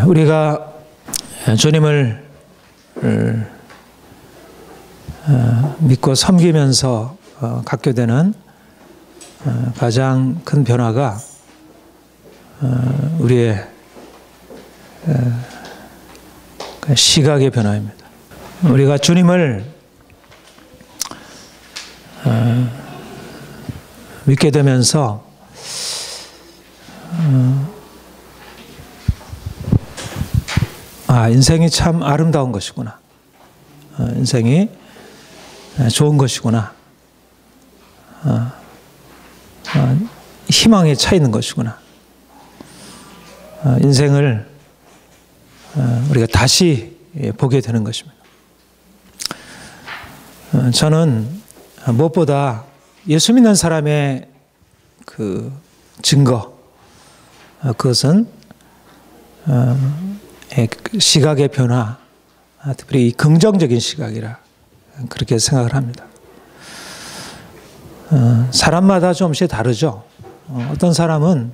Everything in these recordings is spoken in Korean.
우리가 주님을 믿고 섬기면서 갖게 되는 가장 큰 변화가 우리의 시각의 변화입니다. 우리가 주님을 믿게 되면서 인생이 참 아름다운 것이구나. 인생이 좋은 것이구나. 희망에 차 있는 것이구나. 인생을 우리가 다시 보게 되는 것입니다. 저는 무엇보다 예수 믿는 사람의 그 증거, 그것은 시각의 변화, 특별히 긍정적인 시각이라 그렇게 생각을 합니다. 사람마다 조금씩 다르죠. 어떤 사람은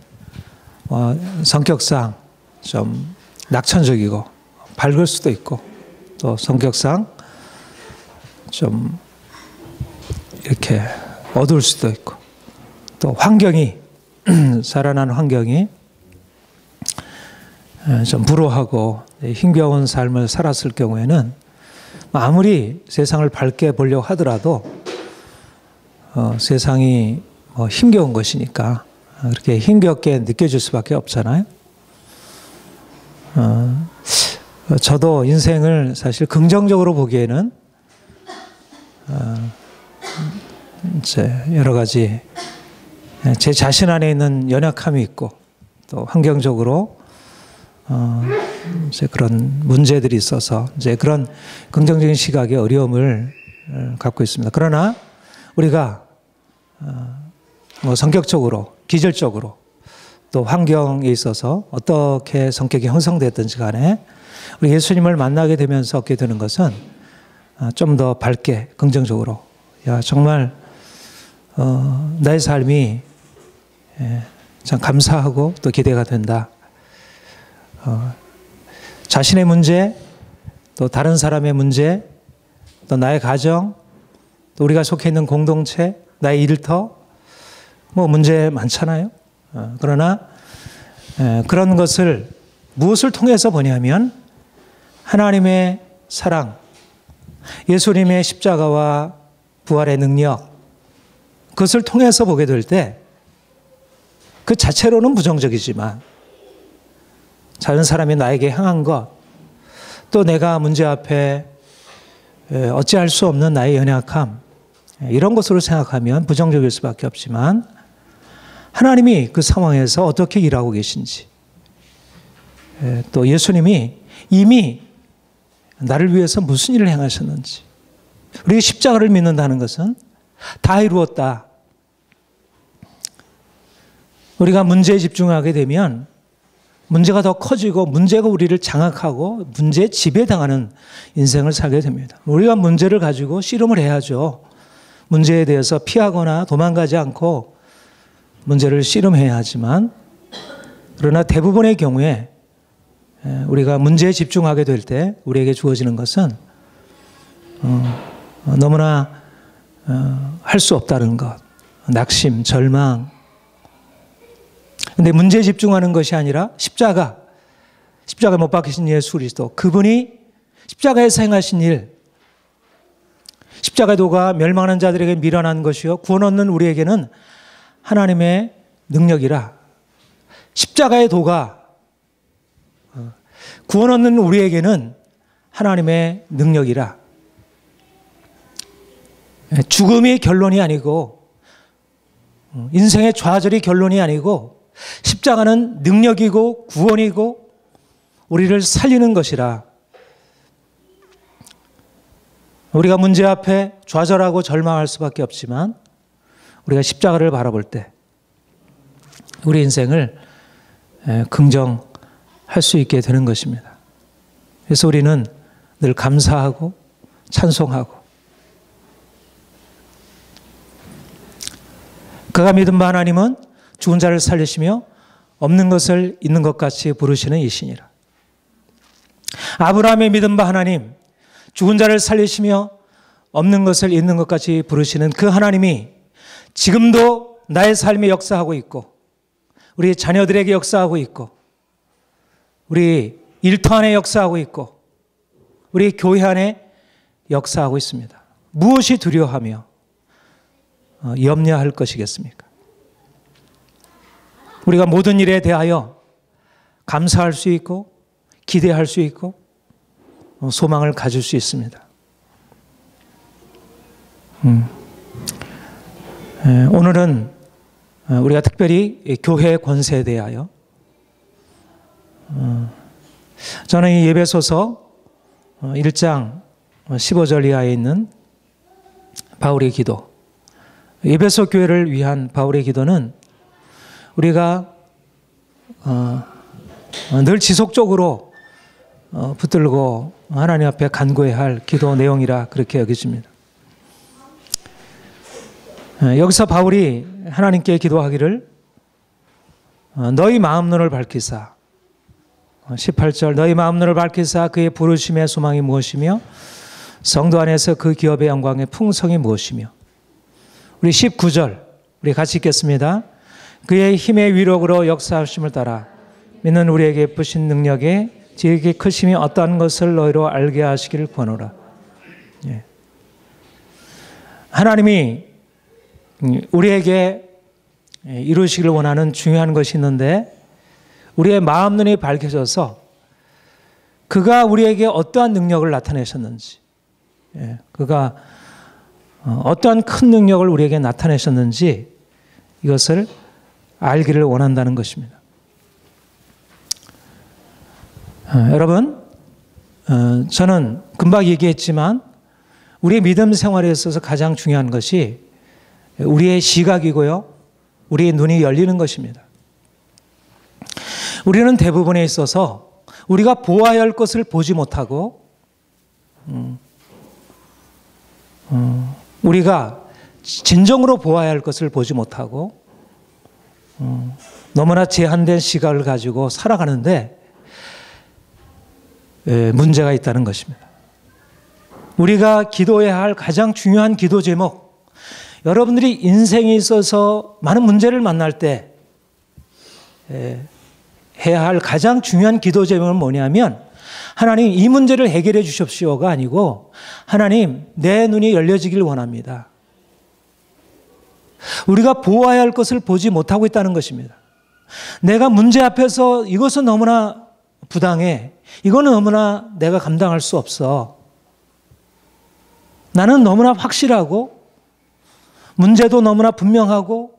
성격상 좀 낙천적이고 밝을 수도 있고, 또 성격상 좀 이렇게 어두울 수도 있고, 또 환경이 살아난 환경이 좀 불우하고 힘겨운 삶을 살았을 경우에는 아무리 세상을 밝게 보려고 하더라도 세상이 힘겨운 것이니까 그렇게 힘겹게 느껴질 수밖에 없잖아요. 저도 인생을 사실 긍정적으로 보기에는 이제 여러 가지 제 자신 안에 있는 연약함이 있고, 또 환경적으로 이제 그런 문제들이 있어서 이제 그런 긍정적인 시각의 어려움을 갖고 있습니다. 그러나 우리가 성격적으로, 기질적으로, 또 환경에 있어서 어떻게 성격이 형성됐든지 간에 우리 예수님을 만나게 되면서 얻게 되는 것은 좀 더 밝게, 긍정적으로, 정말 나의 삶이 참 감사하고 또 기대가 된다. 자신의 문제, 또 다른 사람의 문제, 또 나의 가정, 또 우리가 속해 있는 공동체, 나의 일터, 문제 많잖아요. 그러나 그런 것을 무엇을 통해서 보냐면 하나님의 사랑, 예수님의 십자가와 부활의 능력, 그것을 통해서 보게 될 때 그 자체로는 부정적이지만 다른 사람이 나에게 향한 것, 또 내가 문제 앞에 어찌할 수 없는 나의 연약함, 이런 것으로 생각하면 부정적일 수밖에 없지만 하나님이 그 상황에서 어떻게 일하고 계신지, 또 예수님이 이미 나를 위해서 무슨 일을 행하셨는지, 우리가 십자가를 믿는다는 것은 다 이루었다. 우리가 문제에 집중하게 되면 문제가 더 커지고 문제가 우리를 장악하고 문제에 지배당하는 인생을 살게 됩니다. 우리가 문제를 가지고 씨름을 해야죠. 문제에 대해서 피하거나 도망가지 않고 문제를 씨름해야 하지만, 그러나 대부분의 경우에 우리가 문제에 집중하게 될 때 우리에게 주어지는 것은 너무나 할 수 없다는 것, 낙심, 절망. 근데 문제에 집중하는 것이 아니라 십자가에 못 박히신 예수 그리스도, 그분이 십자가에서 행하신 일, 십자가의 도가 멸망하는 자들에게 미련한 것이요 구원 얻는 우리에게는 하나님의 능력이라. 십자가의 도가 구원 얻는 우리에게는 하나님의 능력이라. 죽음이 결론이 아니고, 인생의 좌절이 결론이 아니고, 십자가는 능력이고 구원이고 우리를 살리는 것이라. 우리가 문제 앞에 좌절하고 절망할 수밖에 없지만 우리가 십자가를 바라볼 때 우리 인생을 긍정할 수 있게 되는 것입니다. 그래서 우리는 늘 감사하고 찬송하고, 그가 믿은 바 하나님은 죽은 자를 살리시며 없는 것을 있는 것 같이 부르시는 이시니라. 아브라함의 믿음 바 하나님, 죽은 자를 살리시며 없는 것을 있는 것 같이 부르시는 그 하나님이 지금도 나의 삶에 역사하고 있고, 우리 자녀들에게 역사하고 있고, 우리 일터 안에 역사하고 있고, 우리 교회 안에 역사하고 있습니다. 무엇이 두려워하며 염려할 것이겠습니까? 우리가 모든 일에 대하여 감사할 수 있고, 기대할 수 있고, 소망을 가질 수 있습니다. 오늘은 우리가 특별히 교회 권세에 대하여, 저는 이 예배소서 1장 15절 이하에 있는 바울의 기도, 에베소 교회를 위한 바울의 기도는 우리가 늘 지속적으로 붙들고 하나님 앞에 간구해야 할 기도 내용이라 그렇게 여겨집니다. 여기서 바울이 하나님께 기도하기를 너희 마음눈을 밝히사, 18절 너희 마음눈을 밝히사 그의 부르심의 소망이 무엇이며 성도 안에서 그 기업의 영광의 풍성이 무엇이며, 우리 19절 우리 같이 읽겠습니다. 그의 힘의 위력으로 역사하심을 따라 믿는 우리에게 부신 능력에 지극히 크심이 어떠한 것을 너희로 알게 하시기를 권하노라. 하나님이 우리에게 이루시기를 원하는 중요한 것이 있는데, 우리의 마음 눈이 밝혀져서 그가 우리에게 어떠한 능력을 나타내셨는지, 그가 어떠한 큰 능력을 우리에게 나타내셨는지 이것을 알기를 원한다는 것입니다. 여러분, 저는 금방 얘기했지만 우리의 믿음 생활에 있어서 가장 중요한 것이 우리의 시각이고요, 우리의 눈이 열리는 것입니다. 우리는 대부분에 있어서 우리가 보아야 할 것을 보지 못하고, 우리가 진정으로 보아야 할 것을 보지 못하고, 너무나 제한된 시각을 가지고 살아가는데 문제가 있다는 것입니다. 우리가 기도해야 할 가장 중요한 기도 제목, 여러분들이 인생에 있어서 많은 문제를 만날 때 해야 할 가장 중요한 기도 제목은 뭐냐면, 하나님 이 문제를 해결해 주십시오가 아니고, 하나님 내 눈이 열려지길 원합니다. 우리가 보아야 할 것을 보지 못하고 있다는 것입니다. 내가 문제 앞에서 이것은 너무나 부당해, 이거는 너무나 내가 감당할 수 없어, 나는 너무나 확실하고 문제도 너무나 분명하고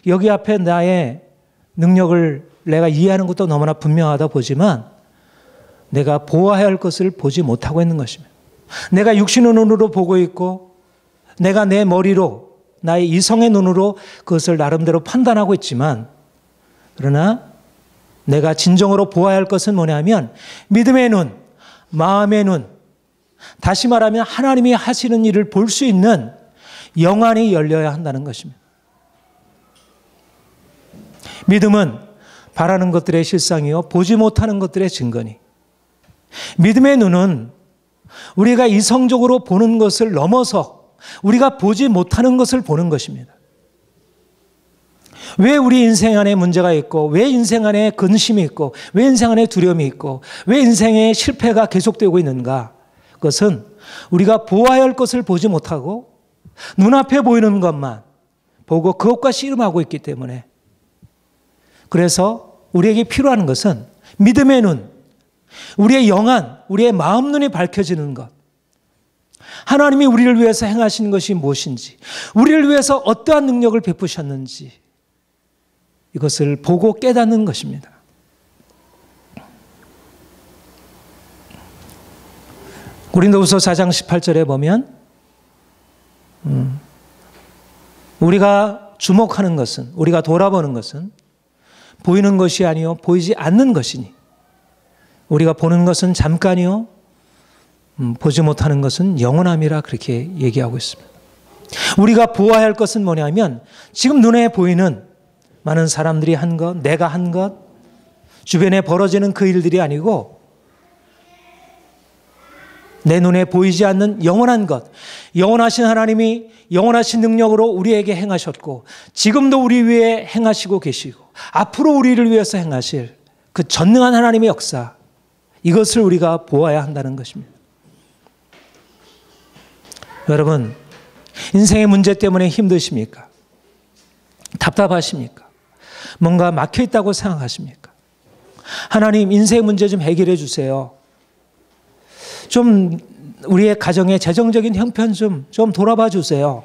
여기 앞에 나의 능력을 내가 이해하는 것도 너무나 분명하다 보지만 내가 보아야 할 것을 보지 못하고 있는 것입니다. 내가 육신의 눈으로 보고 있고, 내가 내 머리로, 나의 이성의 눈으로 그것을 나름대로 판단하고 있지만, 그러나 내가 진정으로 보아야 할 것은 뭐냐면 믿음의 눈, 마음의 눈, 다시 말하면 하나님이 하시는 일을 볼 수 있는 영안이 열려야 한다는 것입니다. 믿음은 바라는 것들의 실상이요 보지 못하는 것들의 증거니, 믿음의 눈은 우리가 이성적으로 보는 것을 넘어서 우리가 보지 못하는 것을 보는 것입니다. 왜 우리 인생 안에 문제가 있고, 왜 인생 안에 근심이 있고, 왜 인생 안에 두려움이 있고, 왜 인생의 실패가 계속되고 있는가? 그것은 우리가 보아야 할 것을 보지 못하고 눈앞에 보이는 것만 보고 그것과 씨름하고 있기 때문에, 그래서 우리에게 필요한 것은 믿음의 눈, 우리의 영안, 우리의 마음 눈이 밝혀지는 것, 하나님이 우리를 위해서 행하신 것이 무엇인지, 우리를 위해서 어떠한 능력을 베푸셨는지 이것을 보고 깨닫는 것입니다. 고린도후서 4장 18절에 보면 우리가 주목하는 것은, 우리가 돌아보는 것은 보이는 것이 아니요 보이지 않는 것이니, 우리가 보는 것은 잠깐이요 보지 못하는 것은 영원함이라 그렇게 얘기하고 있습니다. 우리가 보아야 할 것은 뭐냐면 지금 눈에 보이는 많은 사람들이 한 것, 내가 한 것, 주변에 벌어지는 그 일들이 아니고 내 눈에 보이지 않는 영원한 것, 영원하신 하나님이 영원하신 능력으로 우리에게 행하셨고 지금도 우리 위해 행하시고 계시고 앞으로 우리를 위해서 행하실 그 전능한 하나님의 역사, 이것을 우리가 보아야 한다는 것입니다. 여러분, 인생의 문제 때문에 힘드십니까? 답답하십니까? 뭔가 막혀 있다고 생각하십니까? 하나님, 인생의 문제 좀 해결해 주세요. 좀 우리의 가정의 재정적인 형편 좀 돌아봐 주세요.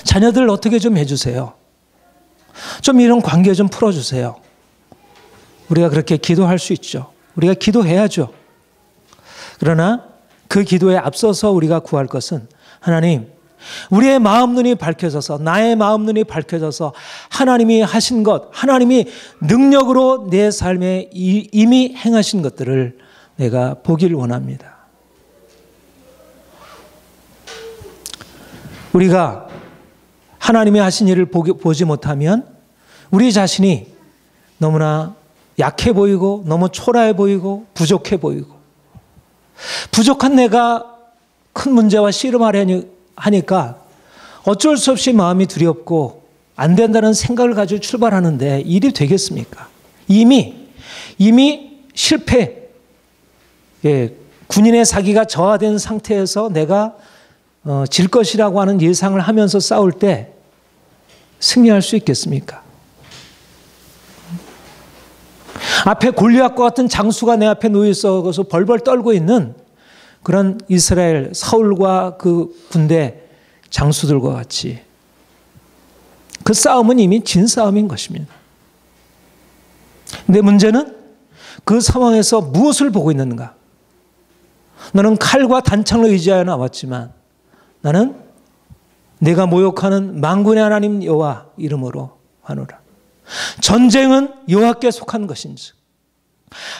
자녀들 어떻게 좀 해주세요. 좀 이런 관계 좀 풀어주세요. 우리가 그렇게 기도할 수 있죠. 우리가 기도해야죠. 그러나 그 기도에 앞서서 우리가 구할 것은 하나님, 우리의 마음 눈이 밝혀져서, 나의 마음 눈이 밝혀져서 하나님이 하신 것, 하나님이 능력으로 내 삶에 이미 행하신 것들을 내가 보기를 원합니다. 우리가 하나님이 하신 일을 보지 못하면 우리 자신이 너무나 약해 보이고 너무 초라해 보이고 부족해 보이고, 부족한 내가 큰 문제와 씨름하려 하니까 어쩔 수 없이 마음이 두렵고 안 된다는 생각을 가지고 출발하는데 일이 되겠습니까? 이미 실패, 군인의 사기가 저하된 상태에서 내가 질 것이라고 하는 예상을 하면서 싸울 때 승리할 수 있겠습니까? 앞에 골리앗과 같은 장수가 내 앞에 놓여 있어서 벌벌 떨고 있는 그런 이스라엘 사울과 그 군대 장수들과 같이 그 싸움은 이미 진 싸움인 것입니다. 근데 문제는 그 상황에서 무엇을 보고 있는가? 너는 칼과 단창을 의지하여 나왔지만 나는 내가 모욕하는 만군의 하나님 여호와 이름으로 하노라. 전쟁은 여호와께 속한 것인즉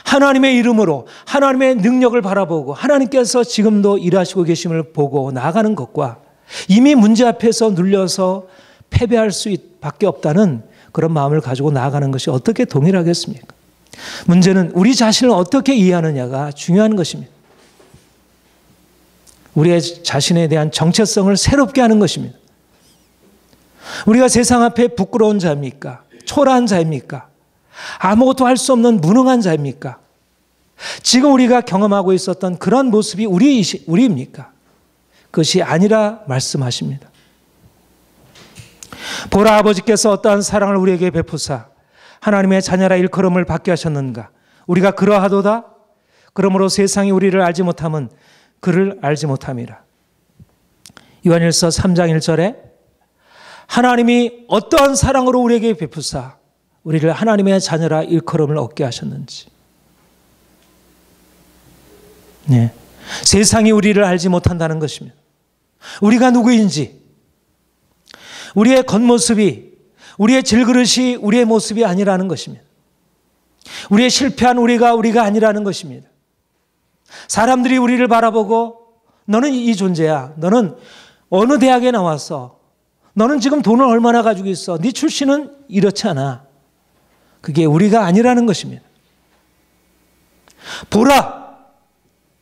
하나님의 이름으로 하나님의 능력을 바라보고 하나님께서 지금도 일하시고 계심을 보고 나아가는 것과 이미 문제 앞에서 눌려서 패배할 수밖에 없다는 그런 마음을 가지고 나아가는 것이 어떻게 동일하겠습니까? 문제는 우리 자신을 어떻게 이해하느냐가 중요한 것입니다. 우리의 자신에 대한 정체성을 새롭게 하는 것입니다. 우리가 세상 앞에 부끄러운 자입니까? 초라한 자입니까? 아무것도 할 수 없는 무능한 자입니까? 지금 우리가 경험하고 있었던 그런 모습이 우리입니까? 그것이 아니라 말씀하십니다. 보라, 아버지께서 어떠한 사랑을 우리에게 베푸사 하나님의 자녀라 일컬음을 받게 하셨는가? 우리가 그러하도다. 그러므로 세상이 우리를 알지 못함은 그를 알지 못함이라. 요한일서 3장 1절에 하나님이 어떠한 사랑으로 우리에게 베푸사 우리를 하나님의 자녀라 일컬음을 얻게 하셨는지. 네. 세상이 우리를 알지 못한다는 것입니다. 우리가 누구인지, 우리의 겉모습이, 우리의 질그릇이 우리의 모습이 아니라는 것입니다. 우리의 실패한 우리가 아니라는 것입니다. 사람들이 우리를 바라보고 너는 이 존재야. 너는 어느 대학에 나왔어. 너는 지금 돈을 얼마나 가지고 있어. 네 출신은 이렇지 않아. 그게 우리가 아니라는 것입니다. 보라!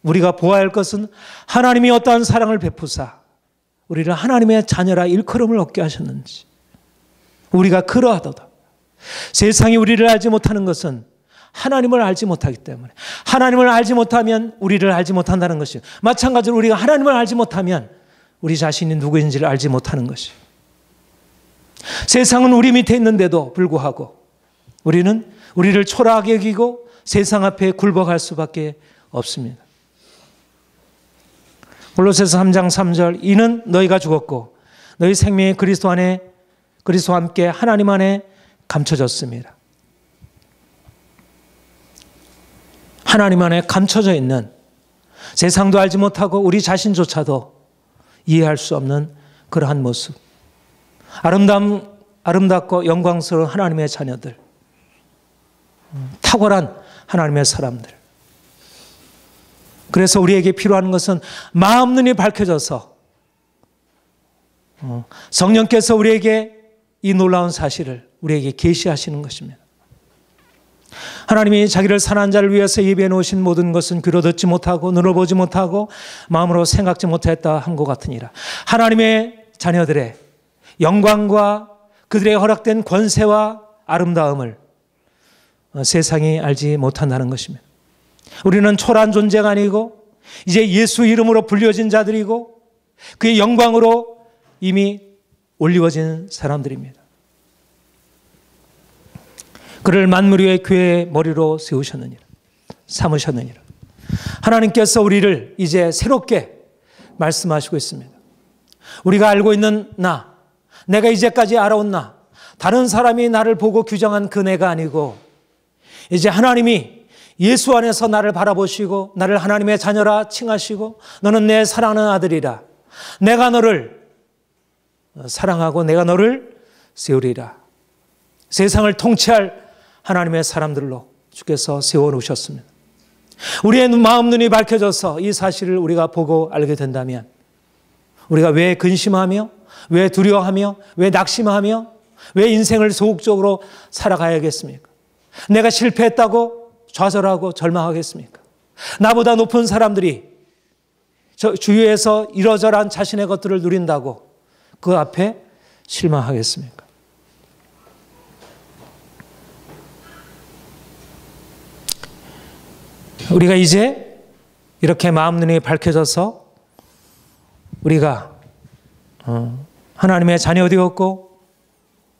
우리가 보아야 할 것은 하나님이 어떠한 사랑을 베푸사 우리를 하나님의 자녀라 일컬음을 얻게 하셨는지. 우리가 그러하도다. 세상이 우리를 알지 못하는 것은 하나님을 알지 못하기 때문에, 하나님을 알지 못하면 우리를 알지 못한다는 것이에요. 마찬가지로 우리가 하나님을 알지 못하면 우리 자신이 누구인지를 알지 못하는 것이에요. 세상은 우리 밑에 있는데도 불구하고 우리는 우리를 초라하게 여기고 세상 앞에 굴복할 수밖에 없습니다. 골로새서 3장 3절 이는 너희가 죽었고 너희 생명이 그리스도와 함께 하나님 안에 감춰졌습니다. 하나님 안에 감춰져 있는, 세상도 알지 못하고 우리 자신조차도 이해할 수 없는 그러한 모습, 아름답고 영광스러운 하나님의 자녀들, 탁월한 하나님의 사람들. 그래서 우리에게 필요한 것은 마음 눈이 밝혀져서 성령께서 우리에게 이 놀라운 사실을 우리에게 계시하시는 것입니다. 하나님이 자기를 선한 자를 위해서 예비해 놓으신 모든 것은 귀로 듣지 못하고 눈으로 보지 못하고 마음으로 생각지 못했다 한 것 같으니라. 하나님의 자녀들의 영광과 그들의 허락된 권세와 아름다움을 세상이 알지 못한다는 것입니다. 우리는 초라한 존재가 아니고 이제 예수 이름으로 불려진 자들이고 그의 영광으로 이미 올리워진 사람들입니다. 그를 만물 위의 교회의 머리로 세우셨느니라, 삼으셨느니라. 하나님께서 우리를 이제 새롭게 말씀하시고 있습니다. 우리가 알고 있는 나, 내가 이제까지 알아온 나, 다른 사람이 나를 보고 규정한 그 내가 아니고 이제 하나님이 예수 안에서 나를 바라보시고 나를 하나님의 자녀라 칭하시고 너는 내 사랑하는 아들이라. 내가 너를 사랑하고 내가 너를 세우리라. 세상을 통치할 하나님의 사람들로 주께서 세워놓으셨습니다. 우리의 마음 눈이 밝혀져서 이 사실을 우리가 보고 알게 된다면 우리가 왜 근심하며 왜 두려워하며 왜 낙심하며 왜 인생을 소극적으로 살아가야겠습니까? 내가 실패했다고 좌절하고 절망하겠습니까? 나보다 높은 사람들이 주위에서 이러저러한 자신의 것들을 누린다고 그 앞에 실망하겠습니까? 우리가 이제 이렇게 마음 눈이 밝혀져서 우리가 하나님의 자녀 되었고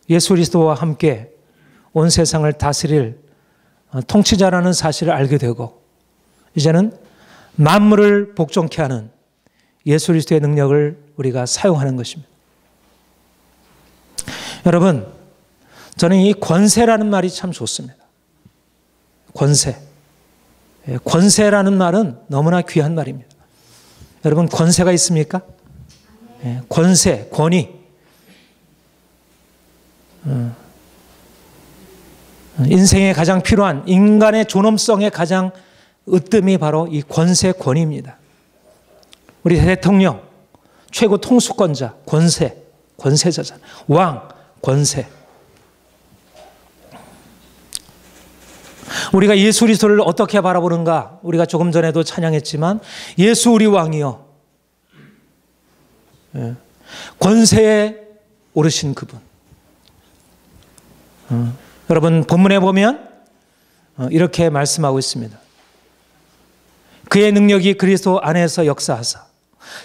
예수 그리스도와 함께 온 세상을 다스릴 통치자라는 사실을 알게 되고 이제는 만물을 복종케 하는 예수 그리스도의 능력을 우리가 사용하는 것입니다. 여러분, 저는 이 권세라는 말이 참 좋습니다. 권세. 권세라는 말은 너무나 귀한 말입니다. 여러분, 권세가 있습니까? 권세, 권위. 인생에 가장 필요한 인간의 존엄성의 가장 으뜸이 바로 이 권세, 권위입니다. 우리 대통령, 최고 통수권자, 권세, 권세자잖아요. 왕, 권세. 우리가 예수 그리스도를 어떻게 바라보는가? 우리가 조금 전에도 찬양했지만 예수 우리 왕이요. 권세에 오르신 그분. 여러분 본문에 보면 이렇게 말씀하고 있습니다. 그의 능력이 그리스도 안에서 역사하사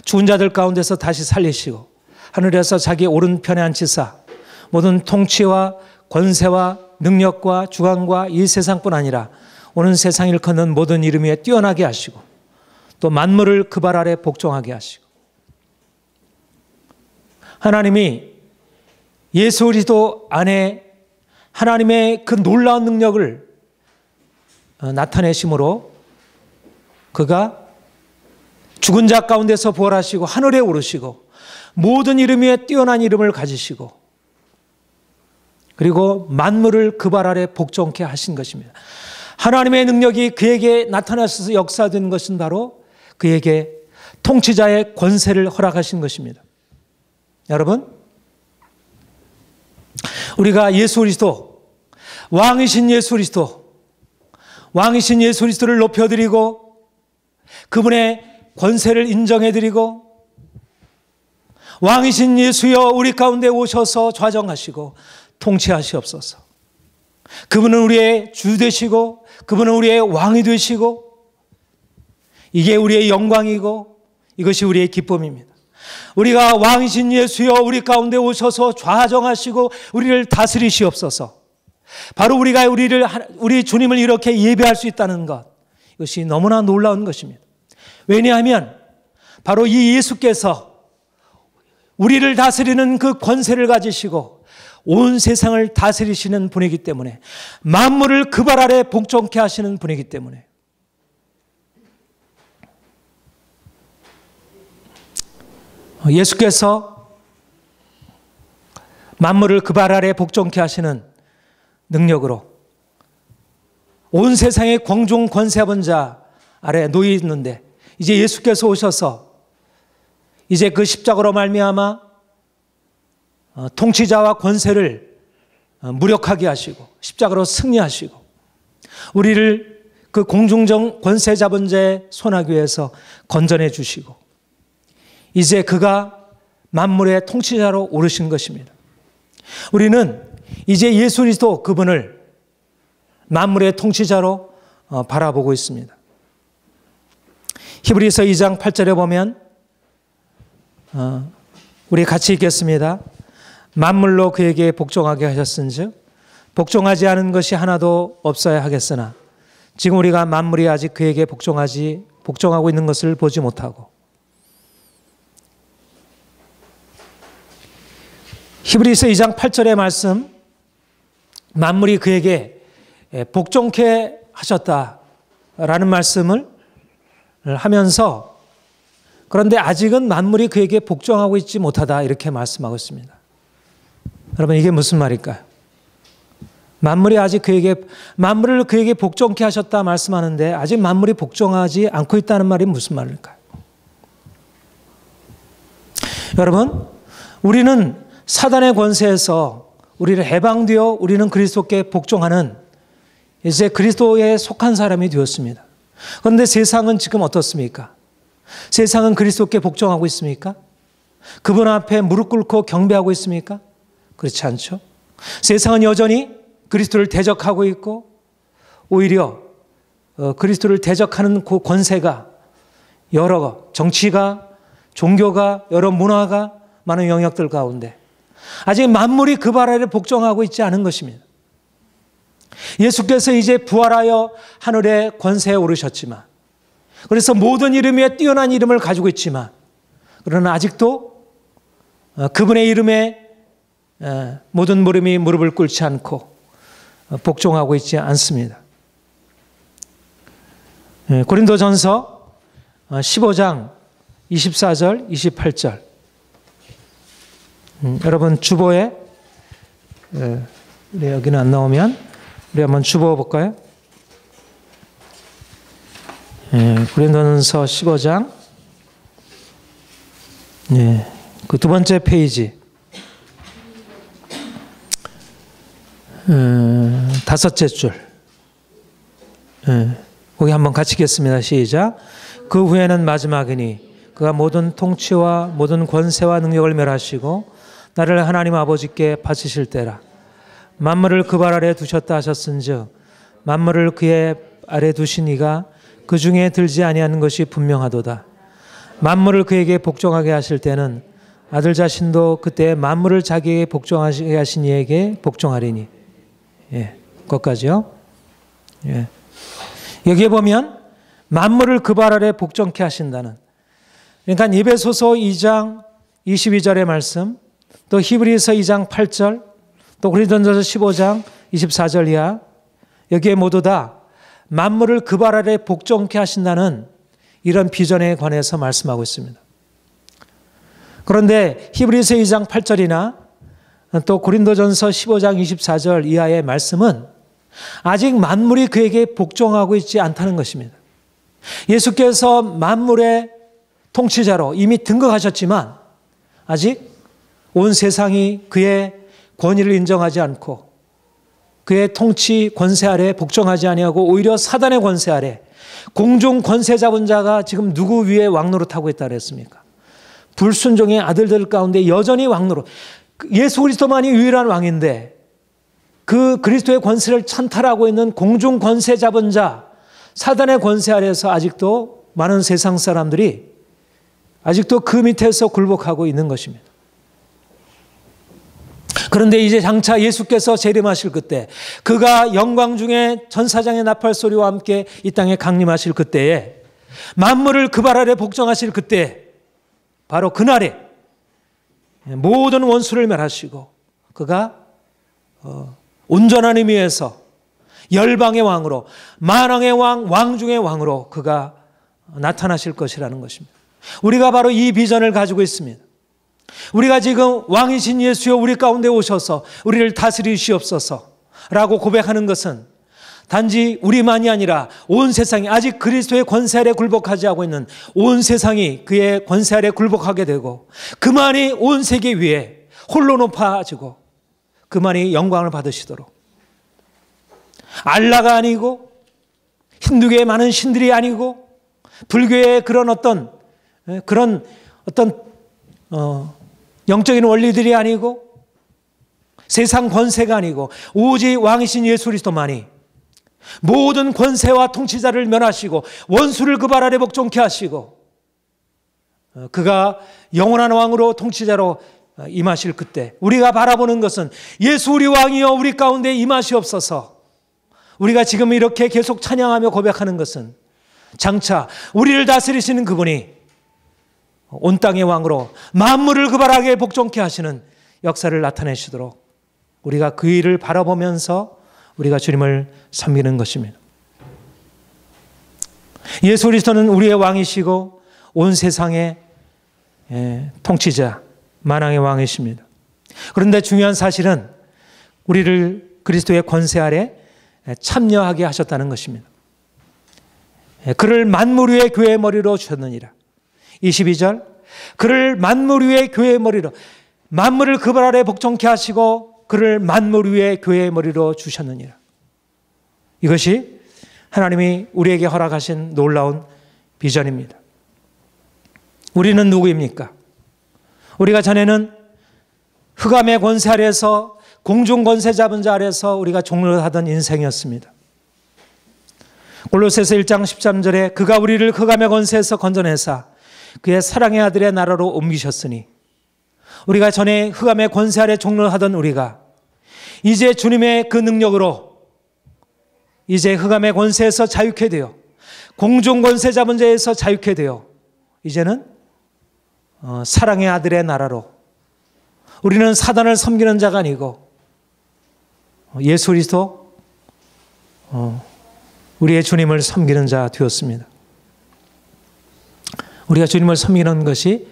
죽은 자들 가운데서 다시 살리시고 하늘에서 자기 오른편에 앉히사 모든 통치와 권세와 능력과 주관과 이 세상뿐 아니라 오는 세상 일컫는 모든 이름 위에 뛰어나게 하시고 또 만물을 그 발 아래 복종하게 하시고 하나님이 예수 그리스도 안에 하나님의 그 놀라운 능력을 나타내심으로 그가 죽은 자 가운데서 부활하시고 하늘에 오르시고 모든 이름 위에 뛰어난 이름을 가지시고 그리고 만물을 그 발 아래 복종케 하신 것입니다. 하나님의 능력이 그에게 나타나셔서 역사된 것은 바로 그에게 통치자의 권세를 허락하신 것입니다. 여러분, 우리가 예수 그리스도, 왕이신 예수 그리스도, 왕이신 예수 그리스도를 높여드리고 그분의 권세를 인정해드리고 왕이신 예수여 우리 가운데 오셔서 좌정하시고 통치하시옵소서. 그분은 우리의 주 되시고 그분은 우리의 왕이 되시고 이게 우리의 영광이고 이것이 우리의 기쁨입니다. 우리가 왕이신 예수여 우리 가운데 오셔서 좌정하시고 우리를 다스리시옵소서. 바로 우리가 우리 주님을 이렇게 예배할 수 있다는 것, 이것이 너무나 놀라운 것입니다. 왜냐하면 바로 이 예수께서 우리를 다스리는 그 권세를 가지시고 온 세상을 다스리시는 분이기 때문에 만물을 그 발 아래 복종케 하시는 분이기 때문에 예수께서 만물을 그 발 아래 복종케 하시는 능력으로 온 세상의 공중 권세하본 자 아래 놓여 있는데 이제 예수께서 오셔서 이제 그 십자가로 말미암아 통치자와 권세를 무력하게 하시고 십자가로 승리하시고 우리를 그 공중정 권세 잡은 자의 손아귀에서 건져내 주시고 이제 그가 만물의 통치자로 오르신 것입니다. 우리는 이제 예수 그리스도 그분을 만물의 통치자로 바라보고 있습니다. 히브리서 2장 8절에 보면 우리 같이 읽겠습니다. 만물로 그에게 복종하게 하셨은즉 복종하지 않은 것이 하나도 없어야 하겠으나 지금 우리가 만물이 아직 그에게 복종하고 있는 것을 보지 못하고 히브리서 2장 8절의 말씀 만물이 그에게 복종케 하셨다라는 말씀을 하면서 그런데 아직은 만물이 그에게 복종하고 있지 못하다 이렇게 말씀하고 있습니다. 여러분 이게 무슨 말일까요? 만물이 아직 만물을 그에게 복종케 하셨다 말씀하는데 아직 만물이 복종하지 않고 있다는 말이 무슨 말일까요? 여러분 우리는 사단의 권세에서 우리를 해방되어 우리는 그리스도께 복종하는 이제 그리스도에 속한 사람이 되었습니다. 그런데 세상은 지금 어떻습니까? 세상은 그리스도께 복종하고 있습니까? 그분 앞에 무릎 꿇고 경배하고 있습니까? 그렇지 않죠. 세상은 여전히 그리스도를 대적하고 있고 오히려 그리스도를 대적하는 그 권세가 여러 정치가 종교가 여러 문화가 많은 영역들 가운데 아직 만물이 그 발 아래 복종하고 있지 않은 것입니다. 예수께서 이제 부활하여 하늘의 권세에 오르셨지만 그래서 모든 이름 위에 뛰어난 이름을 가지고 있지만 그러나 아직도 그분의 이름에 모든 무릎이 무릎을 꿇지 않고 복종하고 있지 않습니다. 고린도전서 15장 24절 28절 여러분 주보에 여기는 안 나오면 우리 한번 주보 볼까요? 고린도전서 15장 그 두 번째 페이지 다섯째 줄 거기 한번 같이 읽겠습니다. 시작. 그 후에는 마지막이니 그가 모든 통치와 모든 권세와 능력을 멸하시고 나를 하나님 아버지께 바치실 때라. 만물을 그 발 아래 두셨다 하셨은즉 만물을 그의 아래 두신 이가 그 중에 들지 아니하는 것이 분명하도다. 만물을 그에게 복종하게 하실 때는 아들 자신도 그때 만물을 자기에게 복종하게 하신 이에게 복종하리니. 그것까지요. 여기에 보면 만물을 그 발 아래 복종케 하신다는 그러니까 에베소서 2장 22절의 말씀 또 히브리서 2장 8절 또 고린도전서 15장 24절 이하 여기에 모두 다 만물을 그 발 아래 복종케 하신다는 이런 비전에 관해서 말씀하고 있습니다. 그런데 히브리서 2장 8절이나 또 고린도전서 15장 24절 이하의 말씀은 아직 만물이 그에게 복종하고 있지 않다는 것입니다. 예수께서 만물의 통치자로 이미 등극하셨지만 아직 온 세상이 그의 권위를 인정하지 않고 그의 통치 권세 아래 복종하지 아니하고 오히려 사단의 권세 아래 공중 권세 잡은 자가 지금 누구 위에 왕노릇하고 있다 그랬습니까? 불순종의 아들들 가운데 여전히 왕노릇. 예수 그리스도만이 유일한 왕인데 그 그리스도의 권세를 찬탈하고 있는 공중 권세 잡은 자 사단의 권세 아래에서 아직도 많은 세상 사람들이 아직도 그 밑에서 굴복하고 있는 것입니다. 그런데 이제 장차 예수께서 재림하실 그때 그가 영광 중에 천사장의 나팔 소리와 함께 이 땅에 강림하실 그때에 만물을 그 발 아래 복종하실 그때 바로 그날에 모든 원수를 멸하시고 그가 온전한 의미에서 열방의 왕으로 만왕의 왕, 왕 중의 왕으로 그가 나타나실 것이라는 것입니다. 우리가 바로 이 비전을 가지고 있습니다. 우리가 지금 왕이신 예수여 우리 가운데 오셔서 우리를 다스리시옵소서라고 고백하는 것은 단지 우리만이 아니라 온 세상이 아직 그리스도의 권세 아래 굴복하지 않고 있는 온 세상이 그의 권세 아래 굴복하게 되고 그만이 온 세계 위에 홀로 높아지고 그만이 영광을 받으시도록 알라가 아니고 힌두교의 많은 신들이 아니고 불교의 그런 어떤 영적인 원리들이 아니고 세상 권세가 아니고 오직 왕이신 예수 그리스도만이 모든 권세와 통치자를 멸하시고 원수를 그 발 아래 복종케 하시고 그가 영원한 왕으로 통치자로 임하실 그때 우리가 바라보는 것은 예수 우리 왕이여 우리 가운데 임하시옵소서. 우리가 지금 이렇게 계속 찬양하며 고백하는 것은 장차 우리를 다스리시는 그분이 온 땅의 왕으로 만물을 그 발 아래 복종케 하시는 역사를 나타내시도록 우리가 그 일을 바라보면서 우리가 주님을 섬기는 것입니다. 예수 그리스도는 우리의 왕이시고 온 세상의 통치자, 만왕의 왕이십니다. 그런데 중요한 사실은 우리를 그리스도의 권세 아래 참여하게 하셨다는 것입니다. 그를 만물 위의 교회의 머리로 주셨느니라. 22절 그를 만물 위의 교회의 머리로 만물을 그 발 아래 복종케 하시고 그를 만물 위의 교회의 머리로 주셨느니라. 이것이 하나님이 우리에게 허락하신 놀라운 비전입니다. 우리는 누구입니까? 우리가 전에는 흑암의 권세 아래서 공중 권세 잡은 자 아래서 우리가 종로하던 인생이었습니다. 골로새서 1장 13절에 그가 우리를 흑암의 권세에서 건져내사 그의 사랑의 아들의 나라로 옮기셨으니 우리가 전에 흑암의 권세 아래 종로하던 우리가 이제 주님의 그 능력으로 이제 흑암의 권세에서 자유케 되어 공중 권세 잡은 자에서 자유케 되어 이제는 사랑의 아들의 나라로 우리는 사단을 섬기는 자가 아니고 예수 그리스도 우리의 주님을 섬기는 자 되었습니다. 우리가 주님을 섬기는 것이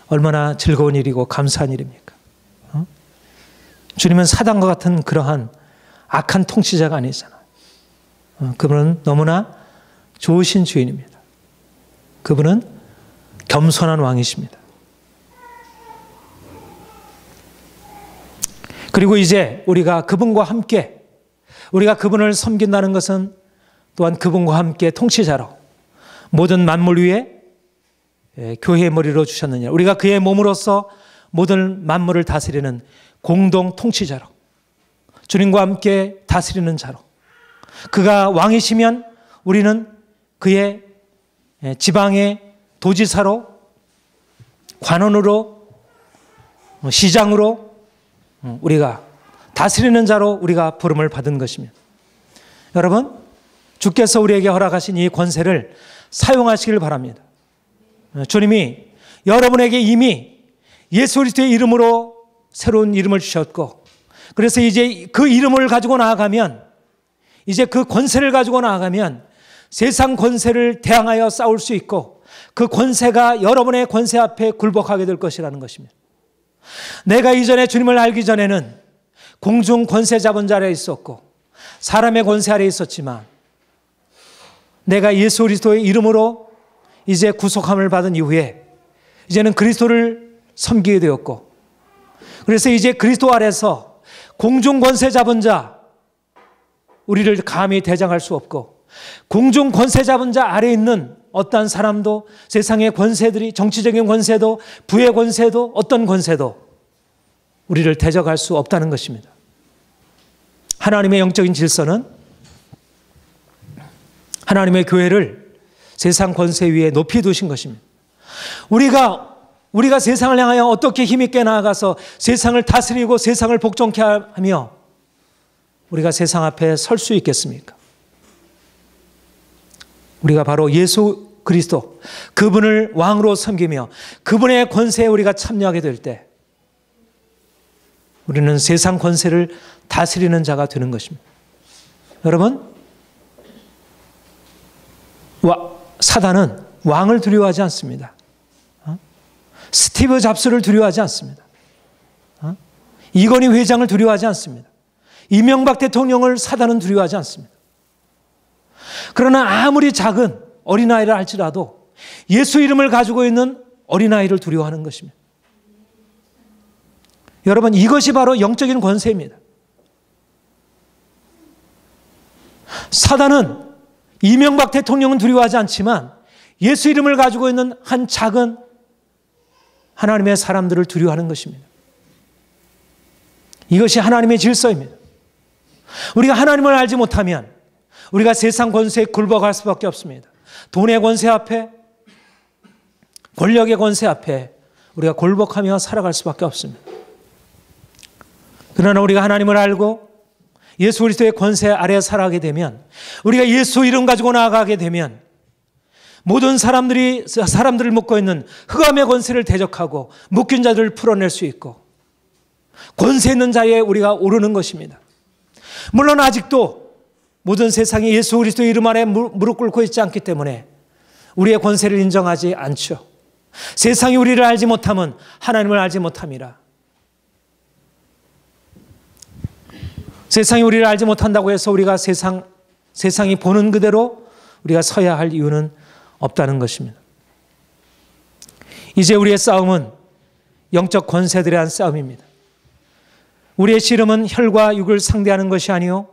얼마나 즐거운 일이고 감사한 일입니까? 주님은 사단과 같은 그러한 악한 통치자가 아니잖아요. 그분은 너무나 좋으신 주인입니다. 그분은 겸손한 왕이십니다. 그리고 이제 우리가 그분과 함께 우리가 그분을 섬긴다는 것은 또한 그분과 함께 통치자로 모든 만물 위에 교회의 머리로 주셨느니라. 우리가 그의 몸으로서 모든 만물을 다스리는 공동 통치자로 주님과 함께 다스리는 자로 그가 왕이시면 우리는 그의 지방의 도지사로 관원으로 시장으로 우리가 다스리는 자로 우리가 부름을 받은 것입니다. 여러분 주께서 우리에게 허락하신 이 권세를 사용하시길 바랍니다. 주님이 여러분에게 이미 예수 그리스도의 이름으로 새로운 이름을 주셨고 그래서 이제 그 이름을 가지고 나아가면 이제 그 권세를 가지고 나아가면 세상 권세를 대항하여 싸울 수 있고 그 권세가 여러분의 권세 앞에 굴복하게 될 것이라는 것입니다. 내가 이전에 주님을 알기 전에는 공중 권세 잡은 자 아래 있었고 사람의 권세 아래 있었지만 내가 예수 그리스도의 이름으로 이제 구속함을 받은 이후에 이제는 그리스도를 섬기게 되었고 그래서 이제 그리스도 아래서 공중 권세 잡은 자 우리를 감히 대장할 수 없고 공중 권세 잡은 자 아래 있는 어떠한 사람도 세상의 권세들이 정치적인 권세도 부의 권세도 어떤 권세도 우리를 대적할 수 없다는 것입니다. 하나님의 영적인 질서는 하나님의 교회를 세상 권세 위에 높이 두신 것입니다. 우리가 세상을 향하여 어떻게 힘있게 나아가서 세상을 다스리고 세상을 복종케 하며 우리가 세상 앞에 설 수 있겠습니까? 우리가 바로 예수 그리스도 그분을 왕으로 섬기며 그분의 권세에 우리가 참여하게 될 때 우리는 세상 권세를 다스리는 자가 되는 것입니다. 여러분 사단은 왕을 두려워하지 않습니다. 스티브 잡스를 두려워하지 않습니다. 이건희 회장을 두려워하지 않습니다. 이명박 대통령을 사단은 두려워하지 않습니다. 그러나 아무리 작은 어린아이를 할지라도 예수 이름을 가지고 있는 어린아이를 두려워하는 것입니다. 여러분 이것이 바로 영적인 권세입니다. 사단은 이명박 대통령은 두려워하지 않지만 예수 이름을 가지고 있는 한 작은 하나님의 사람들을 두려워하는 것입니다. 이것이 하나님의 질서입니다. 우리가 하나님을 알지 못하면 우리가 세상 권세에 굴복할 수밖에 없습니다. 돈의 권세 앞에, 권력의 권세 앞에 우리가 굴복하며 살아갈 수밖에 없습니다. 그러나 우리가 하나님을 알고 예수 그리스도의 권세 아래 살아가게 되면, 우리가 예수 이름 가지고 나아가게 되면 모든 사람들을 묶고 있는 흑암의 권세를 대적하고 묶인 자들을 풀어낼 수 있고 권세 있는 자리에 우리가 오르는 것입니다. 물론 아직도 모든 세상이 예수 그리스도의 이름 아래 무릎 꿇고 있지 않기 때문에 우리의 권세를 인정하지 않죠. 세상이 우리를 알지 못하면 하나님을 알지 못함이라. 세상이 우리를 알지 못한다고 해서 우리가 세상이 보는 그대로 우리가 서야 할 이유는 없다는 것입니다. 이제 우리의 싸움은 영적 권세들에 대한 싸움입니다. 우리의 씨름은 혈과 육을 상대하는 것이 아니요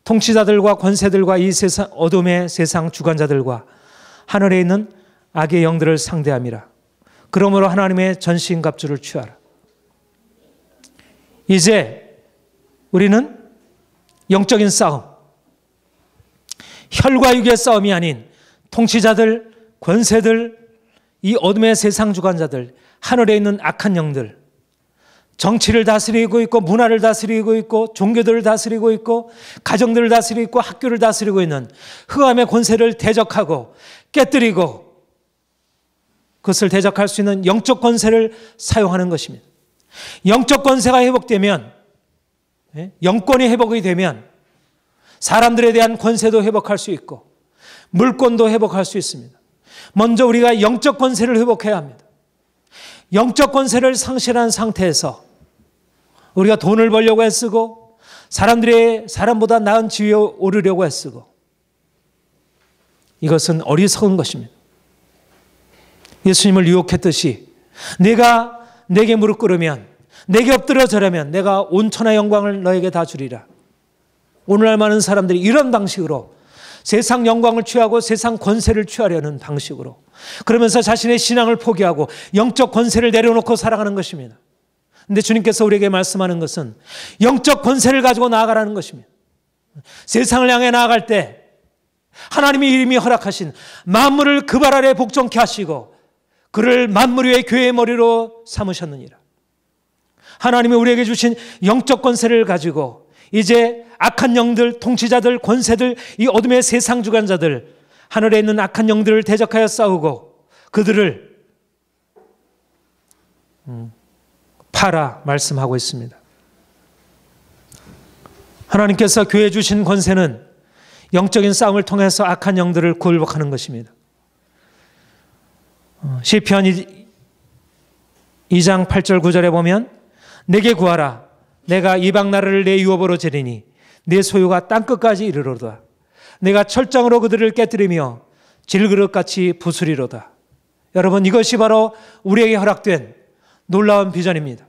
통치자들과 권세들과 이 세상 어둠의 세상 주관자들과 하늘에 있는 악의 영들을 상대함이라. 그러므로 하나님의 전신갑주를 취하라. 이제 우리는 영적인 싸움, 혈과 육의 싸움이 아닌 통치자들, 권세들, 이 어둠의 세상 주관자들, 하늘에 있는 악한 영들, 정치를 다스리고 있고 문화를 다스리고 있고 종교들을 다스리고 있고 가정들을 다스리고 있고 학교를 다스리고 있는 흑암의 권세를 대적하고 깨뜨리고 그것을 대적할 수 있는 영적 권세를 사용하는 것입니다. 영적 권세가 회복되면, 영권이 회복이 되면 사람들에 대한 권세도 회복할 수 있고 물권도 회복할 수 있습니다. 먼저 우리가 영적 권세를 회복해야 합니다. 영적 권세를 상실한 상태에서 우리가 돈을 벌려고 애쓰고 사람보다 나은 지위에 오르려고 애쓰고 이것은 어리석은 것입니다. 예수님을 유혹했듯이 내가 내게 무릎 꿇으면, 내게 엎드려 절하면 내가 온 천하 영광을 너에게 다 주리라. 오늘날 많은 사람들이 이런 방식으로 세상 영광을 취하고 세상 권세를 취하려는 방식으로 그러면서 자신의 신앙을 포기하고 영적 권세를 내려놓고 살아가는 것입니다. 그런데 주님께서 우리에게 말씀하는 것은 영적 권세를 가지고 나아가라는 것입니다. 세상을 향해 나아갈 때 하나님이 이미 허락하신 만물을 그 발 아래 복종케 하시고 그를 만물 위의 교회의 머리로 삼으셨느니라. 하나님이 우리에게 주신 영적 권세를 가지고 이제 악한 영들, 통치자들, 권세들, 이 어둠의 세상 주관자들, 하늘에 있는 악한 영들을 대적하여 싸우고 그들을 파라 말씀하고 있습니다. 하나님께서 교회에 주신 권세는 영적인 싸움을 통해서 악한 영들을 굴복하는 것입니다. 시편 2장 8절 9절에 보면 내게 구하라. 내가 이방 나라를 내 유업으로 지리니 내 소유가 땅끝까지 이르로다. 내가 철장으로 그들을 깨뜨리며 질그릇같이 부수리로다. 여러분, 이것이 바로 우리에게 허락된 놀라운 비전입니다.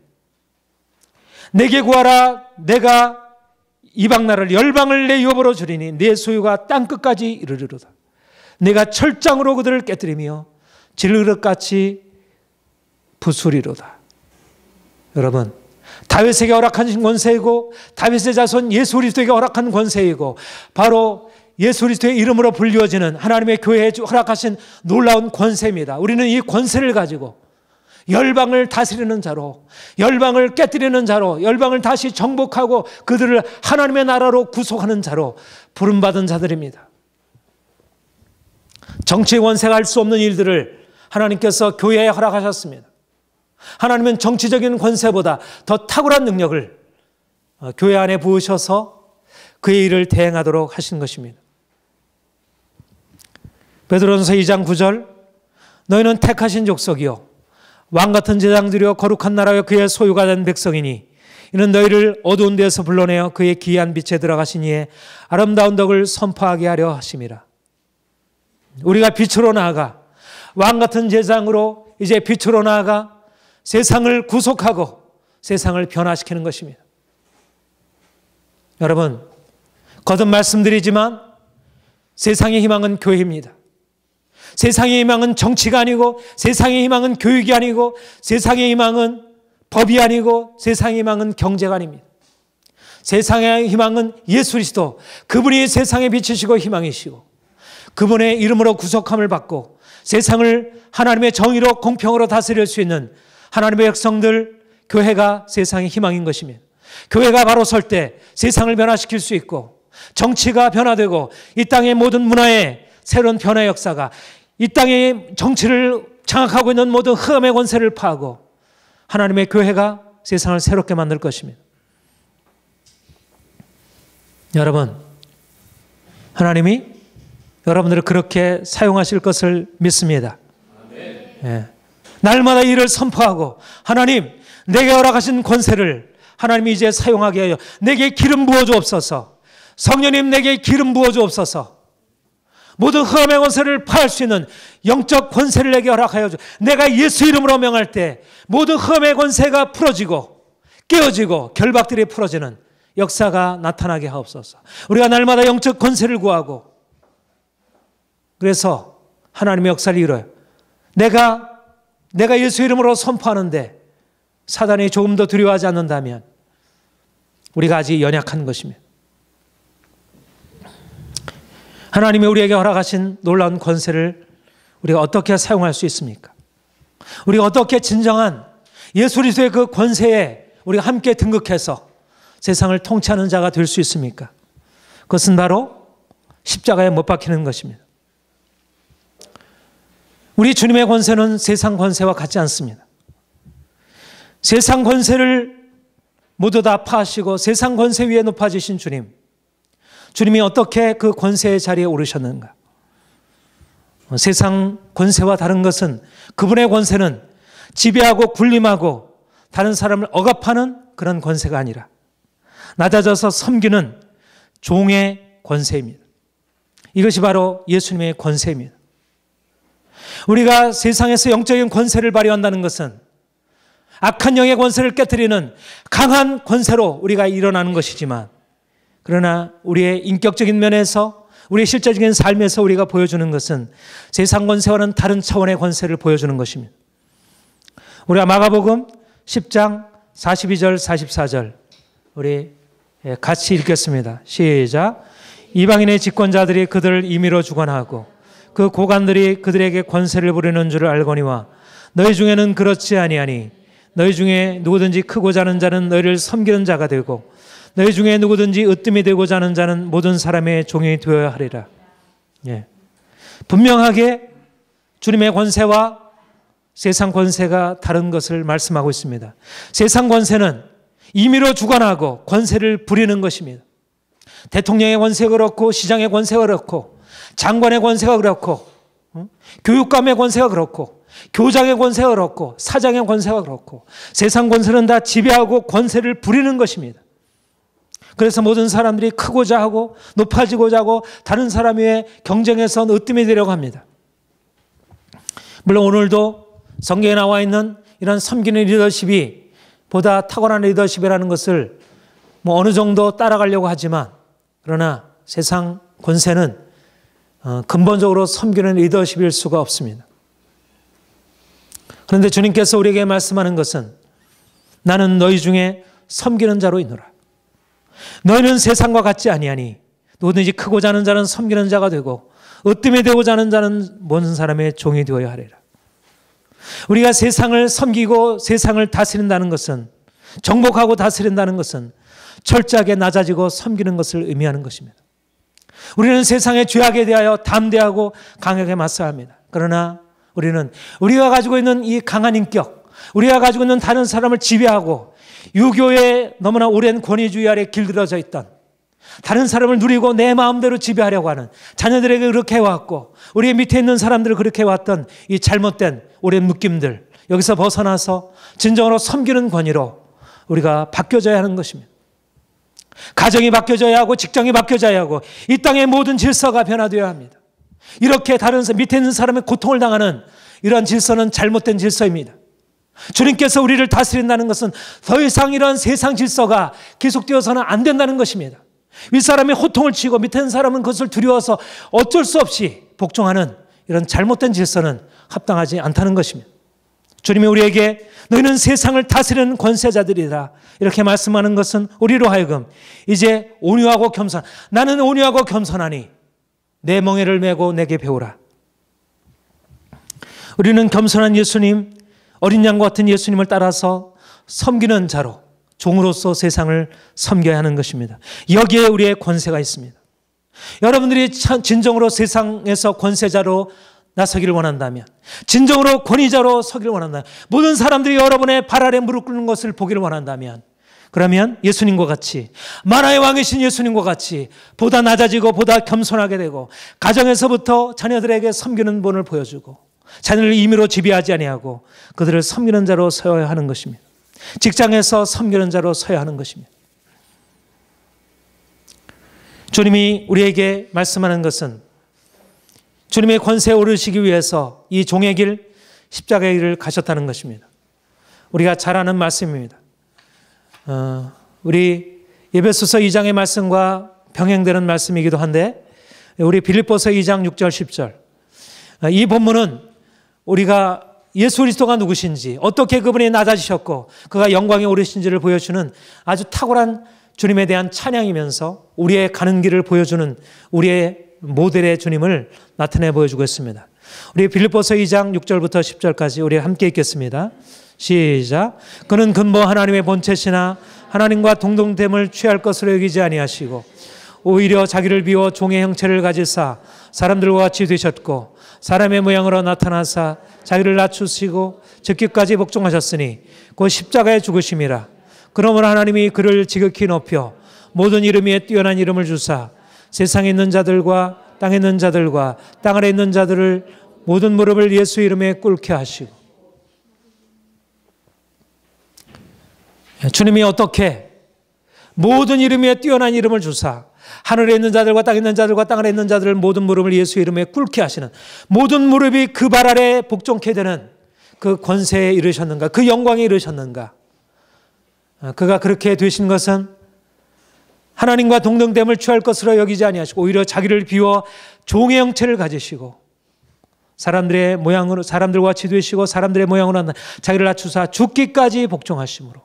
내게 구하라. 내가 이방 나라를 열방을 내 유업으로 주리니 내 소유가 땅끝까지 이르리로다. 내가 철장으로 그들을 깨뜨리며 질그릇같이 부수리로다. 여러분, 다윗에게 허락한 권세이고 다윗의 자손 예수 그리스도에게 허락한 권세이고 바로 예수 그리스도의 이름으로 불리워지는 하나님의 교회에 허락하신 놀라운 권세입니다. 우리는 이 권세를 가지고 열방을 다스리는 자로, 열방을 깨뜨리는 자로, 열방을 다시 정복하고 그들을 하나님의 나라로 구속하는 자로 부름받은 자들입니다. 정치의 권세가 할 수 없는 일들을 하나님께서 교회에 허락하셨습니다. 하나님은 정치적인 권세보다 더 탁월한 능력을 교회 안에 부으셔서 그의 일을 대행하도록 하신 것입니다. 베드로전서 2장 9절 너희는 택하신 족속이요 왕같은 제장들이요 거룩한 나라요 그의 소유가 된 백성이니 이는 너희를 어두운 데서 불러내어 그의 기이한 빛에 들어가신 이의 아름다운 덕을 선포하게 하려 하심이라. 우리가 빛으로 나아가 왕같은 제장으로 이제 빛으로 나아가 세상을 구속하고 세상을 변화시키는 것입니다. 여러분, 거듭 말씀드리지만 세상의 희망은 교회입니다. 세상의 희망은 정치가 아니고, 세상의 희망은 교육이 아니고, 세상의 희망은 법이 아니고, 세상의 희망은 경제가 아닙니다. 세상의 희망은 예수 그리스도, 그분이 세상의 빛이시고 희망이시고, 그분의 이름으로 구속함을 받고 세상을 하나님의 정의로 공평으로 다스릴 수 있는 하나님의 백성들, 교회가 세상의 희망인 것입니다. 교회가 바로 설 때 세상을 변화시킬 수 있고, 정치가 변화되고, 이 땅의 모든 문화의 새로운 변화 역사가, 이 땅의 정치를 장악하고 있는 모든 흑암의 권세를 파하고 하나님의 교회가 세상을 새롭게 만들 것입니다. 여러분, 하나님이 여러분들을 그렇게 사용하실 것을 믿습니다. 예. 날마다 이를 선포하고, 하나님, 내게 허락하신 권세를 하나님이 이제 사용하게 하여 내게 기름 부어 주옵소서. 성령님, 내게 기름 부어 주옵소서. 모든 흑암의 권세를 파할 수 있는 영적 권세를 내게 허락하여 주. 내가 예수 이름으로 명할 때 모든 흑암의 권세가 풀어지고 깨어지고 결박들이 풀어지는 역사가 나타나게 하옵소서. 우리가 날마다 영적 권세를 구하고, 그래서 하나님의 역사를 이뤄요. 내가 예수 이름으로 선포하는데 사단이 조금 더 두려워하지 않는다면 우리가 아직 연약한 것입니다. 하나님이 우리에게 허락하신 놀라운 권세를 우리가 어떻게 사용할 수 있습니까? 우리가 어떻게 진정한 예수 그리스도의 그 권세에 우리가 함께 등극해서 세상을 통치하는 자가 될 수 있습니까? 그것은 바로 십자가에 못 박히는 것입니다. 우리 주님의 권세는 세상 권세와 같지 않습니다. 세상 권세를 모두 다 파하시고 세상 권세 위에 높아지신 주님, 주님이 어떻게 그 권세의 자리에 오르셨는가? 세상 권세와 다른 것은, 그분의 권세는 지배하고 군림하고 다른 사람을 억압하는 그런 권세가 아니라 낮아져서 섬기는 종의 권세입니다. 이것이 바로 예수님의 권세입니다. 우리가 세상에서 영적인 권세를 발휘한다는 것은 악한 영의 권세를 깨뜨리는 강한 권세로 우리가 일어나는 것이지만, 그러나 우리의 인격적인 면에서, 우리의 실제적인 삶에서 우리가 보여주는 것은 세상 권세와는 다른 차원의 권세를 보여주는 것입니다. 우리가 마가복음 10장 42절 44절 우리 같이 읽겠습니다. 시작. 이방인의 집권자들이 그들을 임의로 주관하고 그 고관들이 그들에게 권세를 부리는 줄을 알거니와 너희 중에는 그렇지 아니하니 너희 중에 누구든지 크고자 하는 자는 너희를 섬기는 자가 되고 너희 중에 누구든지 으뜸이 되고자 하는 자는 모든 사람의 종이 되어야 하리라. 예. 분명하게 주님의 권세와 세상 권세가 다른 것을 말씀하고 있습니다. 세상 권세는 임의로 주관하고 권세를 부리는 것입니다. 대통령의 권세가 그렇고, 시장의 권세가 그렇고, 장관의 권세가 그렇고, 교육감의 권세가 그렇고, 교장의 권세가 그렇고, 사장의 권세가 그렇고, 세상 권세는 다 지배하고 권세를 부리는 것입니다. 그래서 모든 사람들이 크고자 하고 높아지고자 하고 다른 사람 위에 경쟁해서 으뜸이 되려고 합니다. 물론 오늘도 성경에 나와 있는 이런 섬기는 리더십이 보다 탁월한 리더십이라는 것을 어느 정도 따라가려고 하지만, 그러나 세상 권세는 근본적으로 섬기는 리더십일 수가 없습니다. 그런데 주님께서 우리에게 말씀하는 것은 나는 너희 중에 섬기는 자로 있노라. 너희는 세상과 같지 아니하니 누구든지 크고자 하는 자는 섬기는 자가 되고 으뜸이 되고자 하는 자는 모든 사람의 종이 되어야 하리라. 우리가 세상을 섬기고 세상을 다스린다는 것은, 정복하고 다스린다는 것은 철저하게 낮아지고 섬기는 것을 의미하는 것입니다. 우리는 세상의 죄악에 대하여 담대하고 강하게 맞서야 합니다. 그러나 우리는 우리가 가지고 있는 이 강한 인격, 우리가 가지고 있는 다른 사람을 지배하고 유교의 너무나 오랜 권위주의 아래 길들여져 있던, 다른 사람을 누리고 내 마음대로 지배하려고 하는, 자녀들에게 그렇게 해왔고 우리 밑에 있는 사람들을 그렇게 해왔던 이 잘못된 오랜 묶임들, 여기서 벗어나서 진정으로 섬기는 권위로 우리가 바뀌어져야 하는 것입니다. 가정이 바뀌어져야 하고, 직장이 바뀌어져야 하고, 이 땅의 모든 질서가 변화되어야 합니다. 이렇게 다른 밑에 있는 사람의 고통을 당하는 이러한 질서는 잘못된 질서입니다. 주님께서 우리를 다스린다는 것은 더 이상 이런 세상 질서가 계속되어서는 안 된다는 것입니다. 윗사람이 호통을 치고 밑에 있는 사람은 그것을 두려워서 어쩔 수 없이 복종하는 이런 잘못된 질서는 합당하지 않다는 것입니다. 주님이 우리에게 너희는 세상을 다스리는 권세자들이다 이렇게 말씀하는 것은 우리로 하여금 이제 온유하고 겸손, 나는 온유하고 겸손하니 내 멍에를 메고 내게 배우라. 우리는 겸손한 예수님, 어린 양과 같은 예수님을 따라서 섬기는 자로, 종으로서 세상을 섬겨야 하는 것입니다. 여기에 우리의 권세가 있습니다. 여러분들이 진정으로 세상에서 권세자로 나서기를 원한다면, 진정으로 권위자로 서기를 원한다면, 모든 사람들이 여러분의 발 아래 무릎 꿇는 것을 보기를 원한다면, 그러면 예수님과 같이, 만화의 왕이신 예수님과 같이 보다 낮아지고 보다 겸손하게 되고, 가정에서부터 자녀들에게 섬기는 본을 보여주고, 자녀를 임의로 지배하지 아니하고 그들을 섬기는 자로 서야 하는 것입니다. 직장에서 섬기는 자로 서야 하는 것입니다. 주님이 우리에게 말씀하는 것은 주님의 권세에 오르시기 위해서 이 종의 길, 십자가의 길을 가셨다는 것입니다. 우리가 잘 아는 말씀입니다. 우리 에베소서 2장의 말씀과 병행되는 말씀이기도 한데, 우리 빌립보서 2장 6절 10절, 이 본문은 우리가 예수 그리스도가 누구신지, 어떻게 그분이 낮아지셨고 그가 영광에 오르신지를 보여주는 아주 탁월한 주님에 대한 찬양이면서 우리의 가는 길을 보여주는 우리의 모델의 주님을 나타내 보여주고 있습니다. 우리 빌립보서 2장 6절부터 10절까지 우리 함께 읽겠습니다. 시작. 그는 근본 하나님의 본체시나 하나님과 동등됨을 취할 것으로 여기지 아니하시고 오히려 자기를 비워 종의 형체를 가지사 사람들과 같이 되셨고 사람의 모양으로 나타나사 자기를 낮추시고 죽기까지 복종하셨으니 곧 십자가에 죽으심이라. 그러므로 하나님이 그를 지극히 높여 모든 이름 위에 뛰어난 이름을 주사 세상에 있는 자들과 땅에 있는 자들과 땅 아래 있는 자들을 모든 무릎을 예수 이름에 꿇게 하시고. 주님이 어떻게 모든 이름 위에 뛰어난 이름을 주사 하늘에 있는 자들과 땅에 있는 자들과 땅 아래 있는 자들을 모든 무릎을 예수 이름에 꿇게 하시는, 모든 무릎이 그 발 아래 복종케 되는 그 권세에 이르셨는가, 그 영광에 이르셨는가. 그가 그렇게 되신 것은 하나님과 동등됨을 취할 것으로 여기지 아니하시고 오히려 자기를 비워 종의 형체를 가지시고 사람들의 모양으로, 사람들과 같이 되시고 사람들의 모양으로 자기를 낮추사 죽기까지 복종하심으로,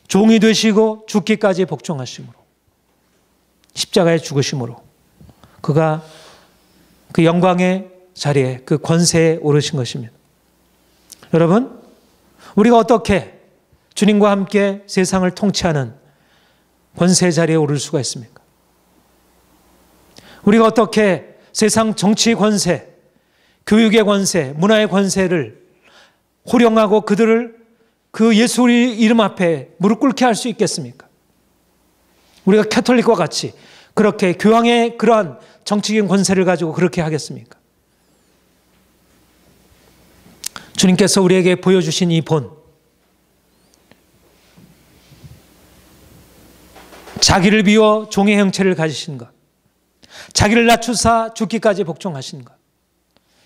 종이 되시고 죽기까지 복종하심으로, 십자가에 죽으심으로 그가 그 영광의 자리에, 그 권세에 오르신 것입니다. 여러분, 우리가 어떻게 주님과 함께 세상을 통치하는 권세 자리에 오를 수가 있습니까? 우리가 어떻게 세상 정치 권세, 교육의 권세, 문화의 권세를 호령하고 그들을 그 예수 이름 앞에 무릎 꿇게 할 수 있겠습니까? 우리가 캐톨릭과 같이 그렇게 교황의 그러한 정치적인 권세를 가지고 그렇게 하겠습니까? 주님께서 우리에게 보여주신 이 본, 자기를 비워 종의 형체를 가지신 것, 자기를 낮추사 죽기까지 복종하신 것,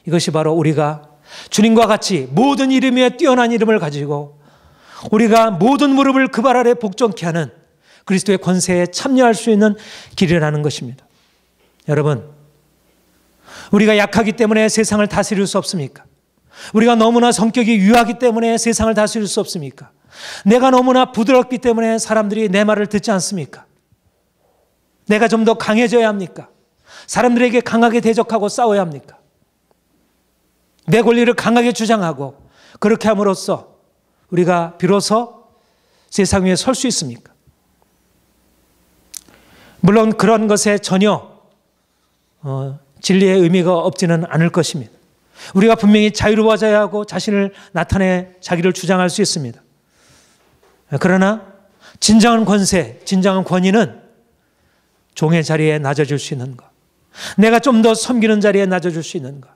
이것이 바로 우리가 주님과 같이 모든 이름 위에 뛰어난 이름을 가지고 우리가 모든 무릎을 그 발 아래 복종케 하는 그리스도의 권세에 참여할 수 있는 길이라는 것입니다. 여러분, 우리가 약하기 때문에 세상을 다스릴 수 없습니까? 우리가 너무나 성격이 유하기 때문에 세상을 다스릴 수 없습니까? 내가 너무나 부드럽기 때문에 사람들이 내 말을 듣지 않습니까? 내가 좀 더 강해져야 합니까? 사람들에게 강하게 대적하고 싸워야 합니까? 내 권리를 강하게 주장하고 그렇게 함으로써 우리가 비로소 세상 위에 설 수 있습니까? 물론 그런 것에 전혀 진리의 의미가 없지는 않을 것입니다. 우리가 분명히 자유로워져야 하고 자신을 나타내 자기를 주장할 수 있습니다. 그러나 진정한 권세, 진정한 권위는 종의 자리에 낮아질 수 있는 것, 내가 좀 더 섬기는 자리에 낮아질 수 있는 것,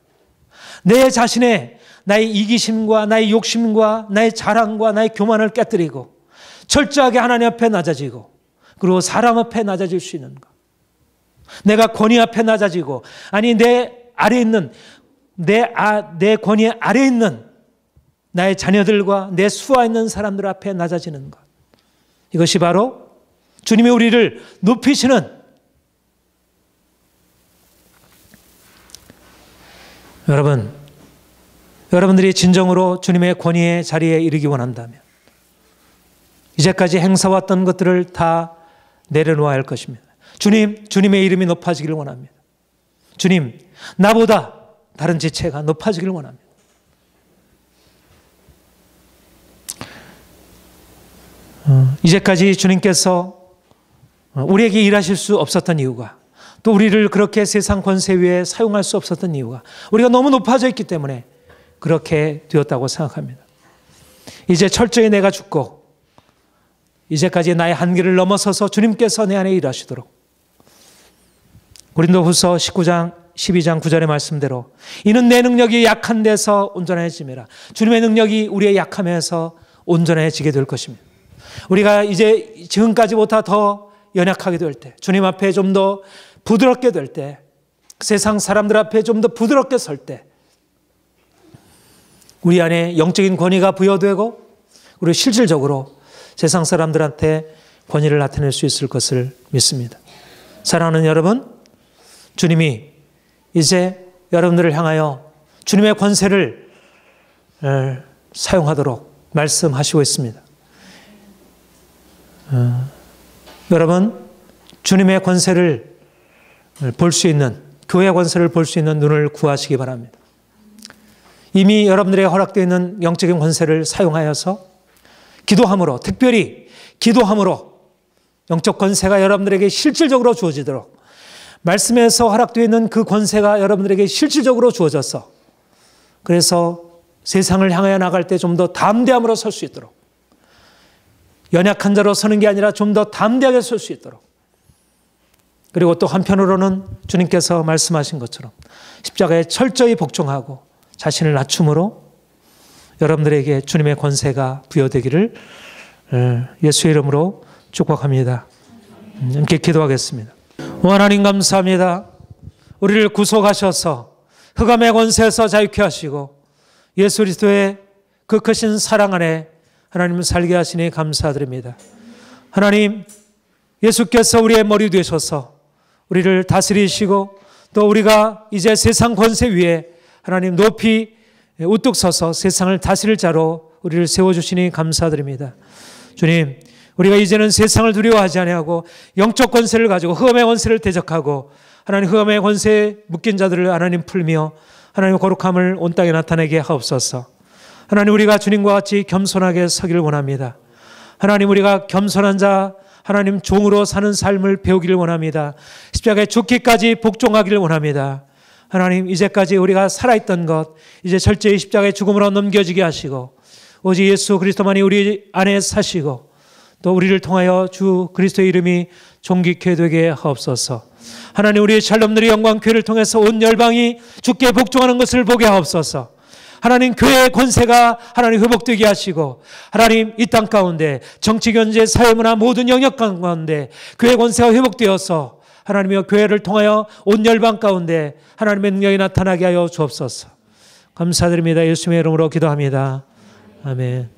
내 자신의 나의 이기심과 나의 욕심과 나의 자랑과 나의 교만을 깨뜨리고 철저하게 하나님 앞에 낮아지고 그리고 사람 앞에 낮아질 수 있는 것, 내가 권위 앞에 낮아지고, 아니 내 아래 있는 내 권위 아래 있는 나의 자녀들과 내 수하 있는 사람들 앞에 낮아지는 것, 이것이 바로 주님이 우리를 높이시는 여러분들이 진정으로 주님의 권위의 자리에 이르기 원한다면 이제까지 행사왔던 것들을 다 내려놓아야 할 것입니다. 주님의 이름이 높아지기를 원합니다. 주님, 나보다 다른 지체가 높아지기를 원합니다. 이제까지 주님께서 우리에게 일하실 수 없었던 이유가, 또 우리를 그렇게 세상 권세 위에 사용할 수 없었던 이유가 우리가 너무 높아져 있기 때문에 그렇게 되었다고 생각합니다. 이제 철저히 내가 죽고 이제까지 나의 한계를 넘어서서 주님께서 내 안에 일하시도록, 고린도후서 19장 12장 9절의 말씀대로 이는 내 능력이 약한 데서 온전해짐이라. 주님의 능력이 우리의 약함에서 온전해지게 될 것입니다. 우리가 이제 지금까지보다 더 연약하게 될 때, 주님 앞에 좀 더 부드럽게 될 때, 세상 사람들 앞에 좀 더 부드럽게 설 때 우리 안에 영적인 권위가 부여되고 우리 실질적으로 세상 사람들한테 권위를 나타낼 수 있을 것을 믿습니다. 사랑하는 여러분, 주님이 이제 여러분들을 향하여 주님의 권세를 사용하도록 말씀하시고 있습니다. 여러분, 주님의 권세를 볼 수 있는, 교회의 권세를 볼 수 있는 눈을 구하시기 바랍니다. 이미 여러분들에게 허락되어 있는 영적인 권세를 사용하여서 기도함으로, 특별히 기도함으로 영적 권세가 여러분들에게 실질적으로 주어지도록, 말씀에서 허락되어 있는 그 권세가 여러분들에게 실질적으로 주어져서, 그래서 세상을 향하여 나갈 때 좀 더 담대함으로 설 수 있도록, 연약한 자로 서는 게 아니라 좀 더 담대하게 설 수 있도록, 그리고 또 한편으로는 주님께서 말씀하신 것처럼 십자가에 철저히 복종하고 자신을 낮춤으로 여러분들에게 주님의 권세가 부여되기를 예수의 이름으로 축복합니다. 함께 기도하겠습니다. 하나님 감사합니다. 우리를 구속하셔서 흑암의 권세에서 자유케 하시고 예수 그리스도의 그 크신 사랑 안에 하나님을 살게 하시니 감사드립니다. 하나님, 예수께서 우리의 머리 되셔서 우리를 다스리시고 또 우리가 이제 세상 권세 위에 하나님 높이 우뚝 서서 세상을 다스릴 자로 우리를 세워주시니 감사드립니다. 주님, 우리가 이제는 세상을 두려워하지 아니하고 영적 권세를 가지고 흑암의 권세를 대적하고 하나님 흑암의 권세에 묶인 자들을 하나님 풀며 하나님의 거룩함을 온 땅에 나타내게 하옵소서. 하나님, 우리가 주님과 같이 겸손하게 서기를 원합니다. 하나님, 우리가 겸손한 자, 하나님 종으로 사는 삶을 배우기를 원합니다. 십자가에 죽기까지 복종하기를 원합니다. 하나님, 이제까지 우리가 살아있던 것 이제 철저히 십자가의 죽음으로 넘겨지게 하시고 오직 예수 그리스도만이 우리 안에 사시고 또 우리를 통하여 주 그리스도의 이름이 존귀케 되게 하옵소서. 하나님, 우리의 샬롬들의 영광 교회를 통해서 온 열방이 주께 복종하는 것을 보게 하옵소서. 하나님, 교회의 권세가 하나님 회복되게 하시고 하나님, 이 땅 가운데 정치, 경제, 사회문화 모든 영역 가운데 교회의 권세가 회복되어서 하나님의 교회를 통하여 온 열방 가운데 하나님의 능력이 나타나게 하여 주옵소서. 감사드립니다. 예수님의 이름으로 기도합니다. 아멘.